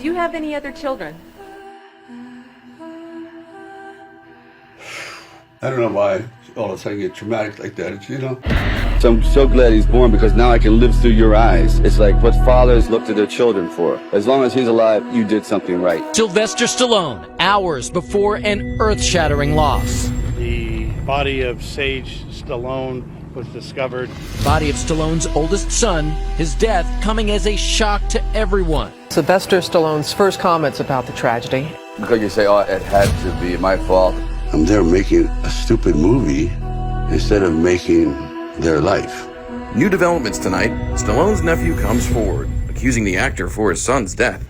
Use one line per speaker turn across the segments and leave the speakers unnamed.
Do you have any other children?
I don't know why all of a sudden get traumatic like that, you know?
So I'm so glad he's born because now I can live through your eyes. It's like what fathers look to their children for. As long as he's alive, you did something right.
Sylvester Stallone, hours before an earth-shattering loss.
The body of Sage Stallone was discovered.
Body of Stallone's oldest son, his death coming as a shock to everyone.
Sylvester Stallone's first comments about the tragedy.
Because you say, oh, it had to be my fault.
I'm there making a stupid movie instead of making their life.
New developments tonight. Stallone's nephew comes forward, accusing the actor for his son's death.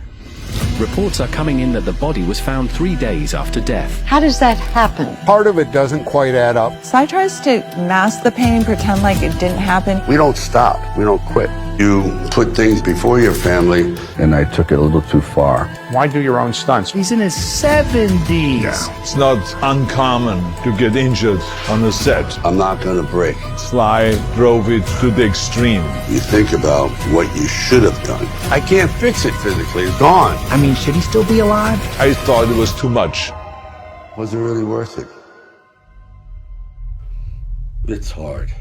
Reports are coming in that the body was found 3 days after death.
How does that happen?
Part of it doesn't quite add up.
Sly tries to mask the pain, pretend like it didn't happen.
We don't stop. We don't quit. You put things before your family.
And I took it a little too far.
Why do your own stunts?
He's in his 70s.
Yeah.
It's not uncommon to get injured on the set.
I'm not going to break.
Sly drove it to the extreme.
You think about what you should have done. I can't fix it physically. It's gone.
I mean, should he still be alive?
I thought it was too much.
Was it really worth it? It's hard.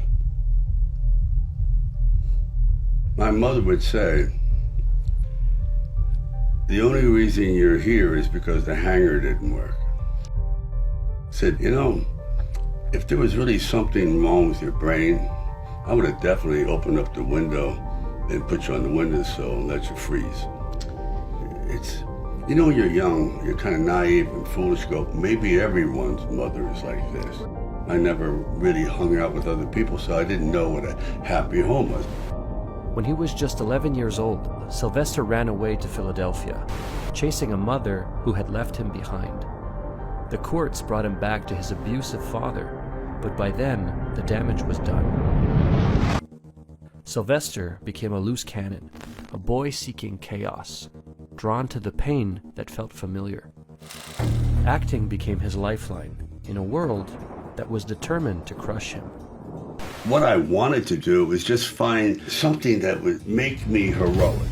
My mother would say, the only reason you're here is because the hanger didn't work. Said, you know, if there was really something wrong with your brain, I would have definitely opened up the window and put you on the windowsill and let you freeze. It's, you know, when you're young, you're kind of naive and foolish, go, maybe everyone's mother is like this. I never really hung out with other people, so I didn't know what a happy home was.
When he was just 11 years old, Sylvester ran away to Philadelphia, chasing a mother who had left him behind. The courts brought him back to his abusive father, but by then, the damage was done. Sylvester became a loose cannon, a boy seeking chaos, drawn to the pain that felt familiar. Acting became his lifeline in a world that was determined to crush him.
What I wanted to do was just find something that would make me heroic.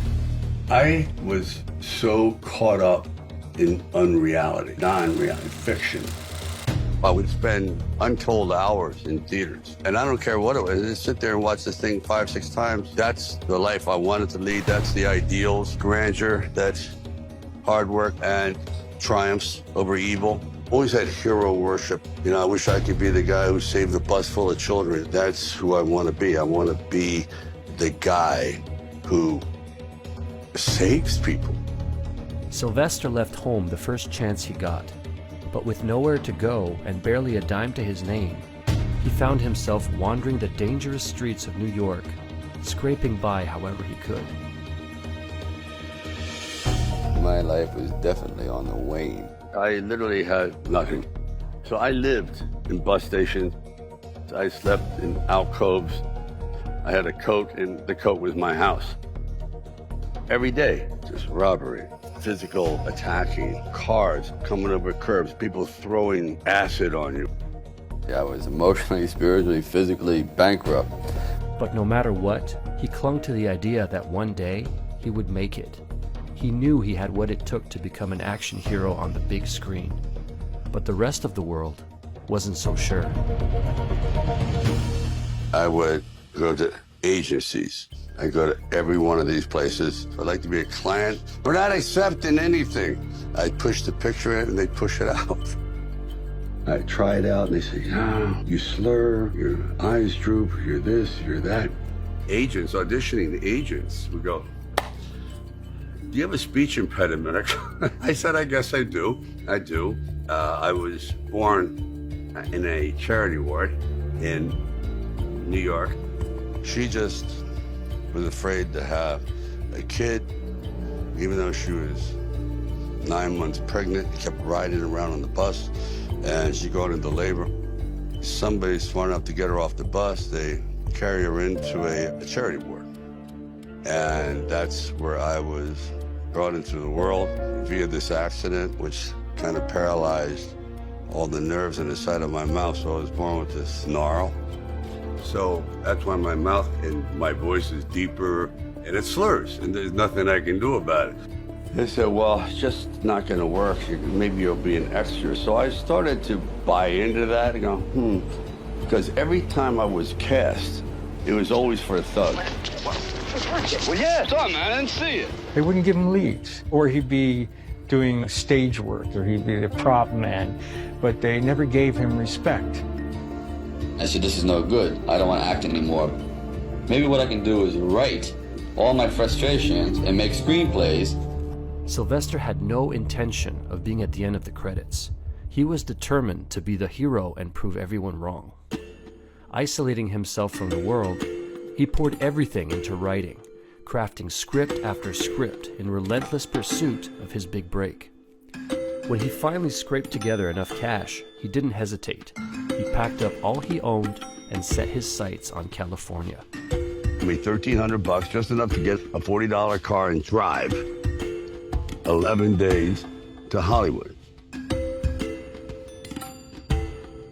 I was so caught up in unreality, non-reality fiction. I would spend untold hours in theaters, and I don't care what it was, just sit there and watch this thing 5, 6 times. That's the life I wanted to lead. That's the ideals, grandeur, that's hard work and triumphs over evil. Always had hero worship. You know, I wish I could be the guy who saved a bus full of children. That's who I want to be. I want to be the guy who saves people.
Sylvester left home the first chance he got, but with nowhere to go and barely a dime to his name, he found himself wandering the dangerous streets of New York, scraping by however he could.
My life was definitely on the wane. I literally had nothing. So I lived in bus stations. I slept in alcoves. I had a coat, and the coat was my house. Every day, just robbery, physical attacking, cars coming over curbs, people throwing acid on you. Yeah, I was emotionally, spiritually, physically bankrupt.
But no matter what, he clung to the idea that one day he would make it. He knew he had what it took to become an action hero on the big screen. But the rest of the world wasn't so sure.
I would go to agencies. I go to every one of these places. I'd like to be a client. We're not accepting anything. I'd push the picture in and they'd push it out. I'd try it out and they say, no, you slur, your eyes droop, you're this, you're that. Agents, auditioning agents would go, do you have a speech impediment? I said, I guess I do. I do. I was born in a charity ward in New York. She just was afraid to have a kid, even though she was 9 months pregnant, kept riding around on the bus, and she got into labor. Somebody smart enough to get her off the bus, they carry her into a charity ward. And that's where I was brought into the world via this accident, which kind of paralyzed all the nerves in the side of my mouth, so I was born with this snarl. So that's why my mouth and my voice is deeper, and it slurs, and there's nothing I can do about it.
They said, well, it's just not going to work. Maybe you'll be an extra. So I started to buy into that and go, Because every time I was cast, it was always for a thug. Well, yeah, it's on, man. I didn't see it.
They wouldn't give him leads, or he'd be doing stage work, or he'd be the prop man, but they never gave him respect.
I said, this is no good. I don't want to act anymore. Maybe what I can do is write all my frustrations and make screenplays.
Sylvester had no intention of being at the end of the credits. He was determined to be the hero and prove everyone wrong. Isolating himself from the world, he poured everything into writing, crafting script after script in relentless pursuit of his big break. When he finally scraped together enough cash, he didn't hesitate. He packed up all he owned and set his sights on California.
I made $1,300, just enough to get a $40 car and drive 11 days to Hollywood.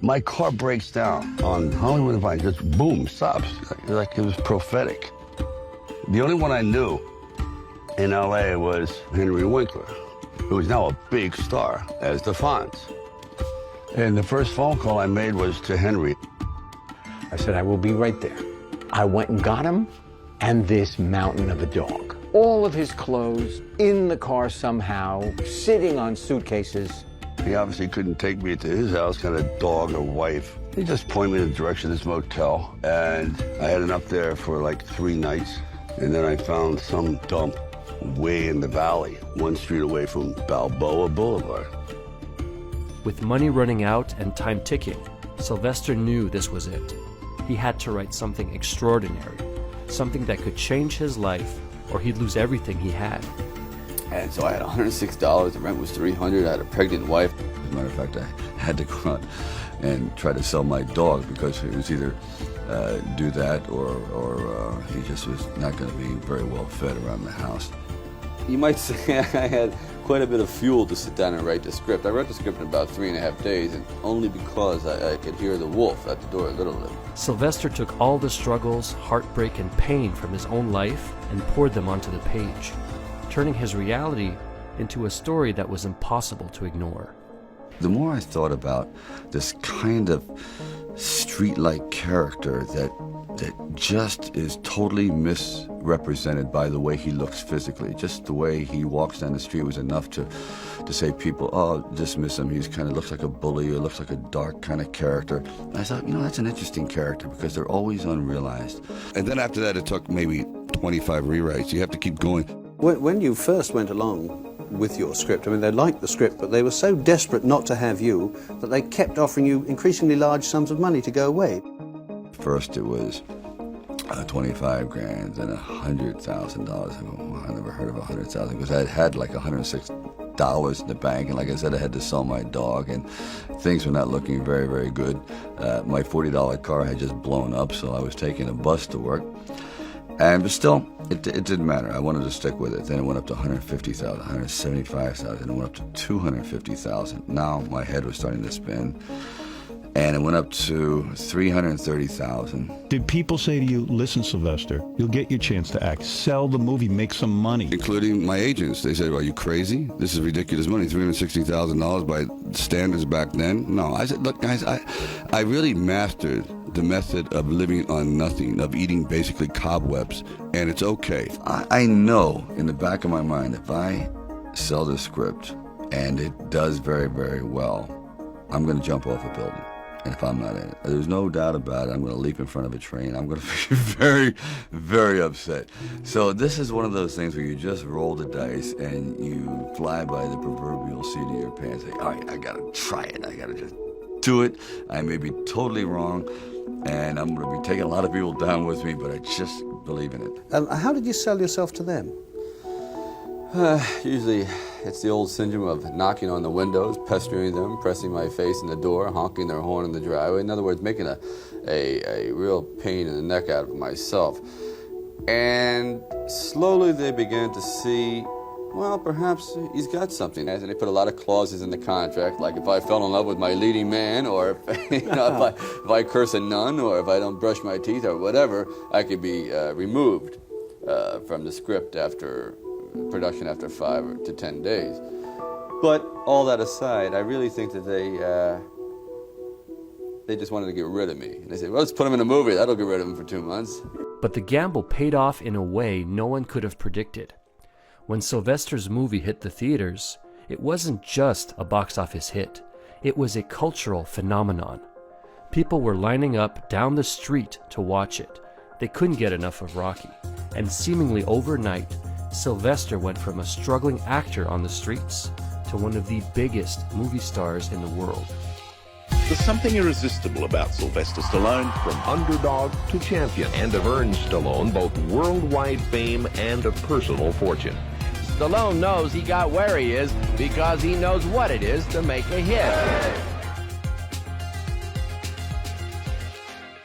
My car breaks down on Hollywood and Vine, just boom, stops, like it was prophetic. The only one I knew in LA was Henry Winkler, who is now a big star as the Fonz. And the first phone call I made was to Henry.
I said, I will be right there. I went and got him, and this mountain of a dog. All of his clothes in the car somehow, sitting on suitcases.
He obviously couldn't take me to his house, kind of dog or wife. He just pointed me in the direction of this motel, and I had enough there for like 3 nights. And then I found some dump way in the valley, 1 street away from Balboa Boulevard.
With money running out and time ticking, Sylvester knew this was it. He had to write something extraordinary, something that could change his life, or he'd lose everything he had.
And so I had $106, the rent was $300, I had a pregnant wife.
As a matter of fact, I had to go out and try to sell my dog because it was either do that or he just was not going to be very well fed around the house.
You might say I had quite a bit of fuel to sit down and write the script. I wrote the script in about 3.5 days, and only because I could hear the wolf at the door a little bit.
Sylvester took all the struggles, heartbreak, and pain from his own life and poured them onto the page, turning his reality into a story that was impossible to ignore.
The more I thought about this kind of street-like character that just is totally misrepresented by the way he looks physically. Just the way he walks down the street was enough to say people, oh, dismiss him. He's kind of looks like a bully or looks like a dark kind of character. And I thought, that's an interesting character because they're always unrealized. And then after that, it took maybe 25 rewrites. You have to keep going.
When you first went along with your script, I mean, they liked the script, but they were so desperate not to have you that they kept offering you increasingly large sums of money to go away.
First it was 25 grand, then $100,000. I never heard of 100,000 because I had like $106 in the bank, and like I said, I had to sell my dog, and things were not looking very, very good. My $40 car had just blown up, so I was taking a bus to work. But still, it didn't matter. I wanted to stick with it. Then it went up to $150,000, $175,000, and it went up to $250,000. Now my head was starting to spin. And it went up to $330,000.
Did people say to you, listen, Sylvester, you'll get your chance to act. Sell the movie, make some money.
Including my agents. They said, are you crazy? This is ridiculous money, $360,000 by standards back then. No, I said, look, guys, I really mastered the method of living on nothing, of eating basically cobwebs, and it's okay. I know in the back of my mind, if I sell this script and it does very, very well, I'm going to jump off a building. And if I'm not in it, there's no doubt about it, I'm going to leap in front of a train. I'm going to be very, very upset. So this is one of those things where you just roll the dice and you fly by the proverbial seat of your pants. Like, all right, I got to try it. I got to just do it. I may be totally wrong, and I'm going to be taking a lot of people down with me, but I just believe in it.
How did you sell yourself to them?
Usually it's the old syndrome of knocking on the windows, pestering them, pressing my face in the door, honking their horn in the driveway. In other words, making a real pain in the neck out of myself. And slowly they began to see, well, perhaps he's got something. And they put a lot of clauses in the contract, like if I fell in love with my leading man, or if I curse a nun, or if I don't brush my teeth, or whatever, I could be removed from the script after production after 5 to 10 days. But all that aside, I really think that they just wanted to get rid of me. And they said, well, let's put him in a movie. That'll get rid of him for 2 months.
But the gamble paid off in a way no one could have predicted. When Sylvester's movie hit the theaters, it wasn't just a box office hit. It was a cultural phenomenon. People were lining up down the street to watch it. They couldn't get enough of Rocky. And seemingly overnight, Sylvester went from a struggling actor on the streets to one of the biggest movie stars in the world.
There's something irresistible about Sylvester Stallone.
From underdog to champion, and have earned Stallone both worldwide fame and a personal fortune.
Stallone knows he got where he is because he knows what it is to make a hit.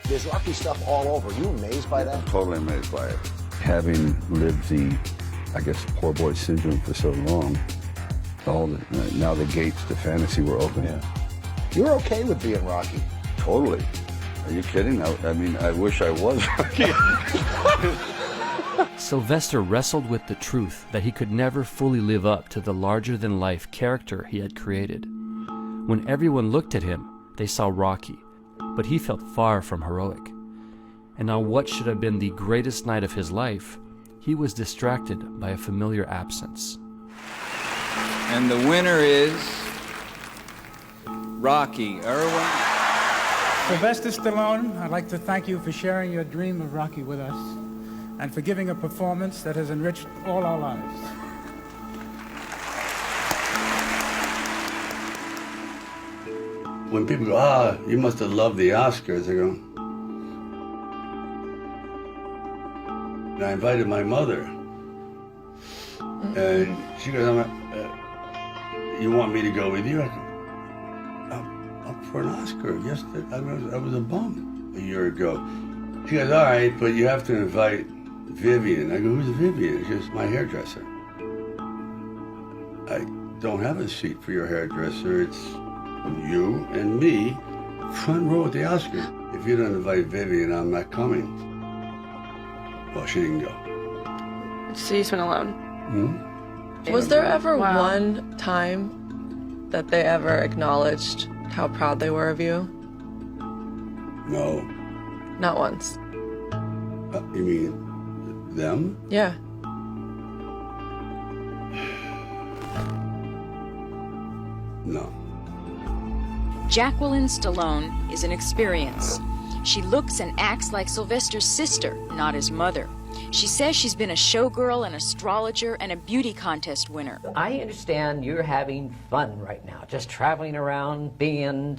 There's Rocky stuff all over. Are you amazed by that?
I'm totally amazed by it. Having lived the, I guess, poor boy syndrome for so long, now the gates to fantasy were open.
Yeah. You're okay with being Rocky?
Totally. Are you kidding? I mean, I wish I was Rocky.
Sylvester wrestled with the truth that he could never fully live up to the larger-than-life character he had created. When everyone looked at him, they saw Rocky, but he felt far from heroic. And on what should have been the greatest night of his life, he was distracted by a familiar absence.
And the winner is Rocky Irwin.
Sylvester Stallone, I'd like to thank you for sharing your dream of Rocky with us and for giving a performance that has enriched all our lives.
When people go, you must have loved the Oscars, I go, and I invited my mother, and she goes, you want me to go with you? I go, I'm for an Oscar. Yesterday, I was a bum a year ago. She goes, all right, but you have to invite Vivian. I go, who's Vivian? She goes, my hairdresser. I don't have a seat for your hairdresser. It's you and me, front row at the Oscars. If you don't invite Vivian, I'm not coming. Well, she didn't go.
So you went alone?
Hmm?
Was there ever one time that they ever acknowledged how proud they were of you?
No.
Not once.
You mean them?
Yeah.
No.
Jacqueline Stallone is an experience. She looks and acts like Sylvester's sister, not his mother. She says she's been a showgirl, an astrologer, and a beauty contest winner.
I understand you're having fun right now, just traveling around being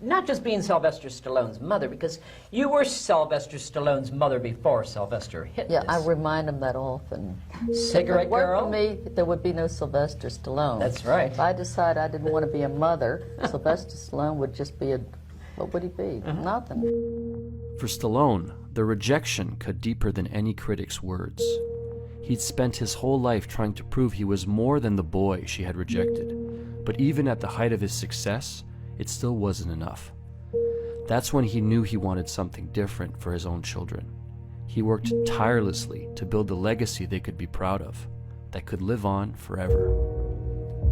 not just being Sylvester Stallone's mother, because you were Sylvester Stallone's mother before Sylvester hit this.
Yeah, I remind him that often.
Cigarette
if it weren't
girl?
for me, there would be no Sylvester Stallone.
That's right.
If I decided I didn't want to be a mother, Sylvester Stallone would just be what would he be? Nothing.
For Stallone, the rejection cut deeper than any critic's words. He'd spent his whole life trying to prove he was more than the boy she had rejected. But even at the height of his success, it still wasn't enough. That's when he knew he wanted something different for his own children. He worked tirelessly to build a legacy they could be proud of, that could live on forever.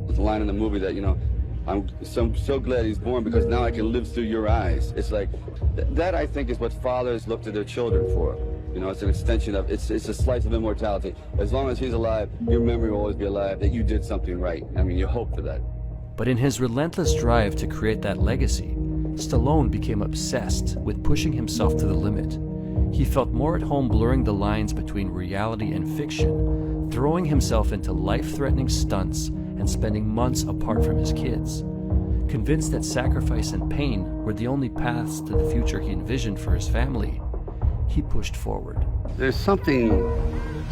There's a line in the movie that, I'm so glad he's born because now I can live through your eyes. It's like, that I think is what fathers look to their children for. It's an extension of, it's a slice of immortality. As long as he's alive, your memory will always be alive, that you did something right. I mean, you hope for that.
But in his relentless drive to create that legacy, Stallone became obsessed with pushing himself to the limit. He felt more at home blurring the lines between reality and fiction, throwing himself into life-threatening stunts and spending months apart from his kids. Convinced that sacrifice and pain were the only paths to the future he envisioned for his family, he pushed forward.
There's something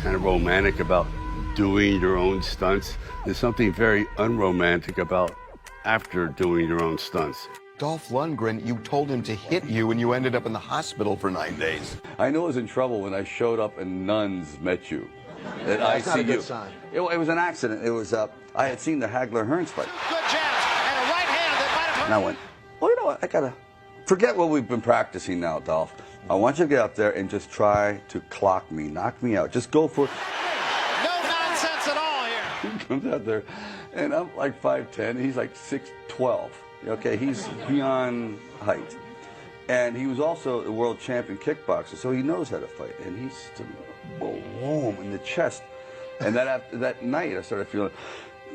kind of romantic about doing your own stunts. There's something very unromantic about after doing your own stunts.
Dolph Lundgren, you told him to hit you and you ended up in the hospital for 9 days.
I knew I was in trouble when I showed up and nuns met you. At
That's not a
ICU.
good sign.
It was an accident. It was, I had seen the Hagler-Hearns fight.
Good jab and a right hand that might have...
And I went, well, you know what, I gotta forget what we've been practicing now, Dolph. I want you to get out there and just try to clock me, knock me out. Just go for it.
No nonsense
He comes out there, and I'm like 5'10", he's like 6'12". Okay, he's beyond height. And he was also a world champion kickboxer, so he knows how to fight. And he's just boom in the chest. And that night, I started feeling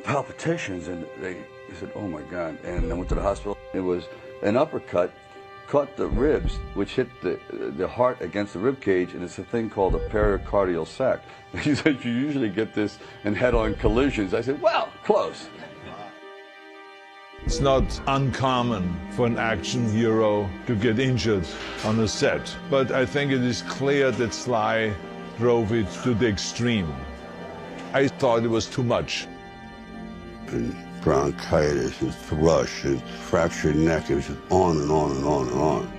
palpitations, and they said, "Oh my God!" And I went to the hospital. It was an uppercut, caught the ribs, which hit the heart against the rib cage, and it's a thing called a pericardial sac. He said, "You usually get this in head-on collisions." I said, "Well, close."
It's not uncommon for an action hero to get injured on a set, but I think it is clear that Sly drove it to the extreme. I thought it was too much.
And bronchitis and thrush and fractured neck, it was just on and on and on and on.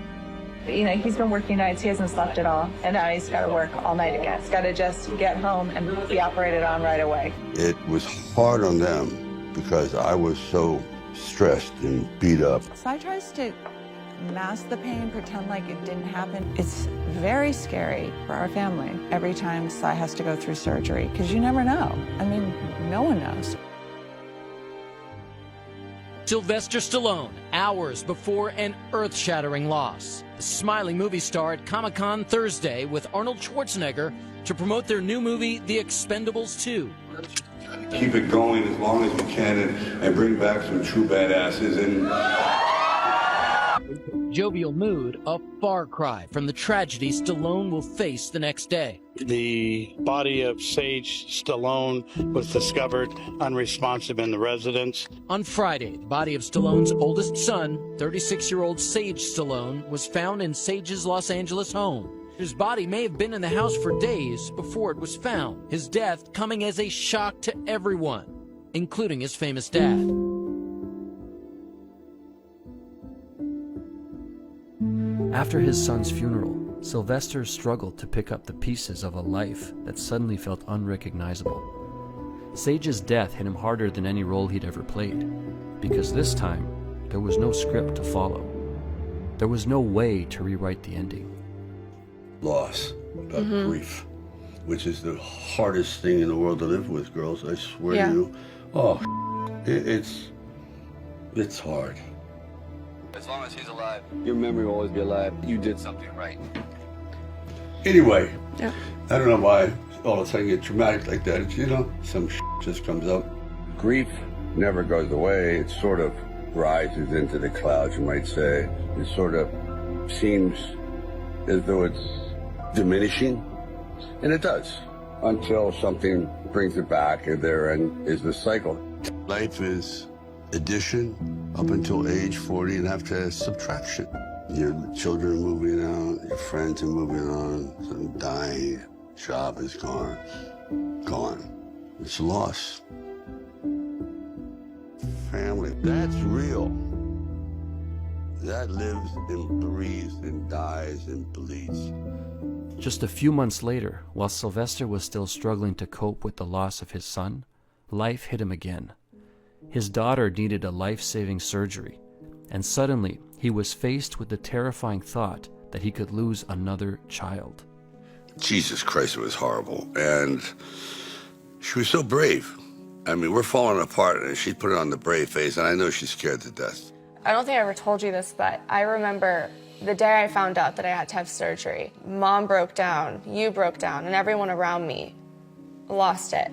You know, he's been working nights, he hasn't slept at all, and now he's got to work all night again. He's got to just get home and be operated on right away.
It was hard on them because I was so stressed and beat up.
Sly tries to mask the pain, pretend like it didn't happen. It's very scary for our family every time Sly has to go through surgery, because you never know. I mean, no one knows.
Sylvester Stallone, hours before an earth-shattering loss. The smiling movie star at Comic-Con Thursday with Arnold Schwarzenegger to promote their new movie, The Expendables 2.
Keep it going as long as we can and bring back some true badasses. And
Jovial mood, a far cry from the tragedy Stallone will face the next day.
The body of Sage Stallone was discovered unresponsive in the residence.
On Friday, the body of Stallone's oldest son, 36-year-old Sage Stallone, was found in Sage's Los Angeles home. His body may have been in the house for days before it was found, his death coming as a shock to everyone, including his famous dad.
After his son's funeral, Sylvester struggled to pick up the pieces of a life that suddenly felt unrecognizable. Sage's death hit him harder than any role he'd ever played, because this time, there was no script to follow. There was no way to rewrite the ending.
Loss, about grief, which is the hardest thing in the world to live with, girls. I swear to you. Oh, it's hard.
As long as he's alive, your memory will always be alive. You did something right.
Anyway, I don't know why all of a sudden you get traumatic like that. It's, you know, some just comes up.
Grief never goes away. It sort of rises into the clouds, you might say. It sort of seems as though it's diminishing, and it does, until something brings it back, and therein is the cycle.
Life is addition up until age 40, and after subtraction. Your children are moving out, your friends are moving on, some dying, job is gone. It's a loss. Family, that's real. That lives and breathes and dies and bleeds.
Just a few months later, while Sylvester was still struggling to cope with the loss of his son, life hit him again. His daughter needed a life-saving surgery, and suddenly he was faced with the terrifying thought that he could lose another child.
Jesus Christ, it was horrible. And she was so brave. I mean, we're falling apart, and she put it on the brave face, and I know she's scared to death.
I don't think I ever told you this, but I remember the day I found out that I had to have surgery. Mom broke down, you broke down, and everyone around me lost it.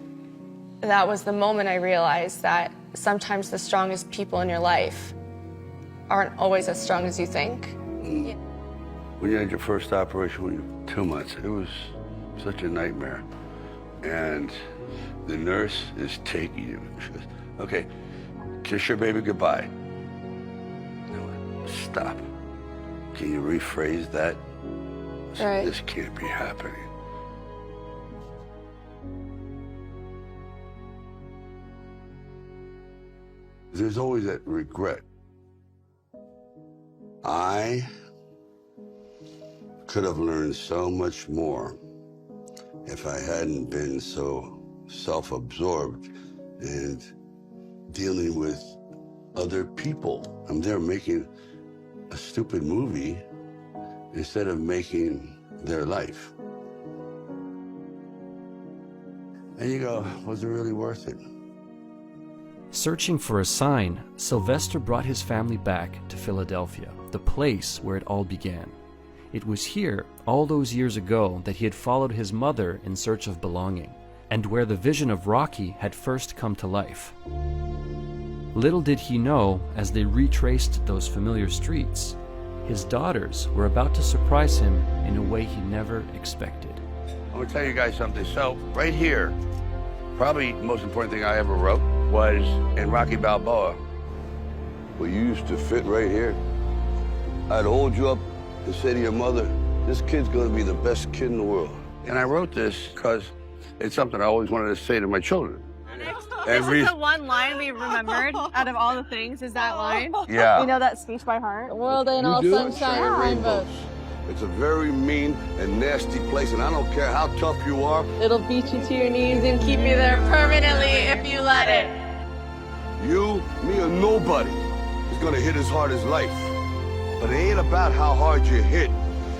That was the moment I realized that sometimes the strongest people in your life aren't always as strong as you think.
When you had your first operation, when you were 2 months, it was such a nightmare. And the nurse is taking you. She goes, "Okay, kiss your baby goodbye." Stop. Can you rephrase that?
Right.
This can't be happening. There's always that regret. I could have learned so much more if I hadn't been so self-absorbed and dealing with other people. I'm there making a stupid movie instead of making their life. And you go, was it really worth it?
Searching for a sign, Sylvester brought his family back to Philadelphia, the place where it all began. It was here, all those years ago, that he had followed his mother in search of belonging, and where the vision of Rocky had first come to life. Little did he know, as they retraced those familiar streets, his daughters were about to surprise him in a way he never expected.
I'm gonna tell you guys something. So, right here, probably the most important thing I ever wrote was in Rocky Balboa.
Well, you used to fit right here. I'd hold you up and say to your mother, this kid's gonna be the best kid in the world.
And I wrote this because it's something I always wanted to say to my children.
This is the one line we remembered out of all the things, is that line.
Yeah.
You know that speech by heart?
The world ain't all
You do?
sunshine and rainbows.
It's a very mean and nasty place, and I don't care how tough you are.
It'll beat you to your knees and keep you there permanently if you let it.
You, me, or nobody is gonna hit as hard as life. But it ain't about how hard you hit.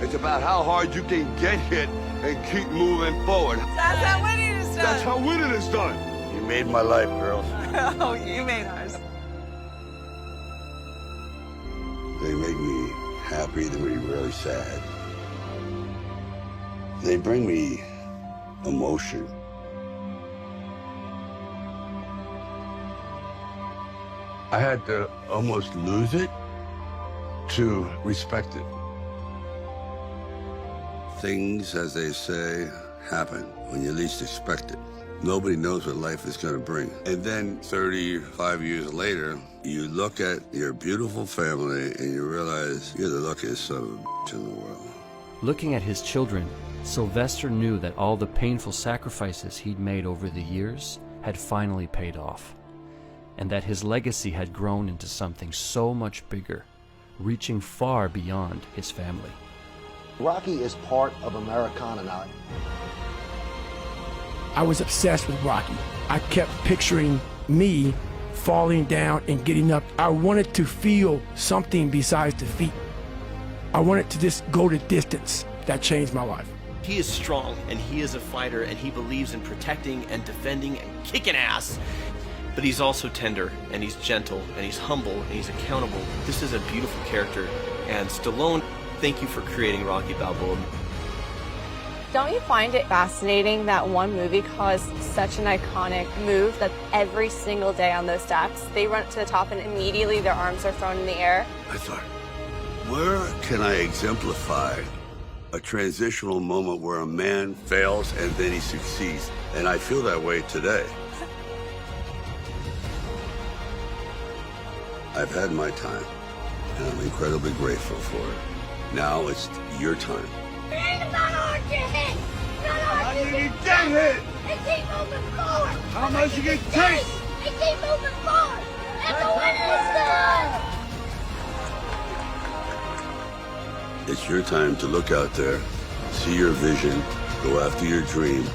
It's about how hard you can get hit and keep moving forward.
That's how winning is done.
That's how winning is done.
You made my life, girls.
Oh, you made ours.
They make me happy, they make me really sad. They bring me emotion. I had to almost lose it to respect it. Things, as they say, happen when you least expect it. Nobody knows what life is going to bring. And then 35 years later, you look at your beautiful family and you realize you're the luckiest son of a bitch in the world.
Looking at his children, Sylvester knew that all the painful sacrifices he'd made over the years had finally paid off, and that his legacy had grown into something so much bigger, reaching far beyond his family.
Rocky is part of Americana now.
I was obsessed with Rocky. I kept picturing me falling down and getting up. I wanted to feel something besides defeat. I wanted to just go the distance. That changed my life.
He is strong, and he is a fighter, and he believes in protecting and defending and kicking ass. But he's also tender, and he's gentle, and he's humble, and he's accountable. This is a beautiful character. And Stallone, thank you for creating Rocky Balboa.
Don't you find it fascinating that one movie caused such an iconic move that every single day on those steps, they run to the top and immediately their arms are thrown in the air?
I thought, where can I exemplify a transitional moment where a man fails and then he succeeds? And I feel that way today. I've had my time, and I'm incredibly grateful for it. Now it's your time.
It ain't about hard to hit. Not hard
How
to
you get hit?
And keep moving forward.
How much you get take?
And keep moving forward. And the winner is done.
It's your time to look out there, see your vision, go after your dream,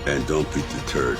and don't be deterred.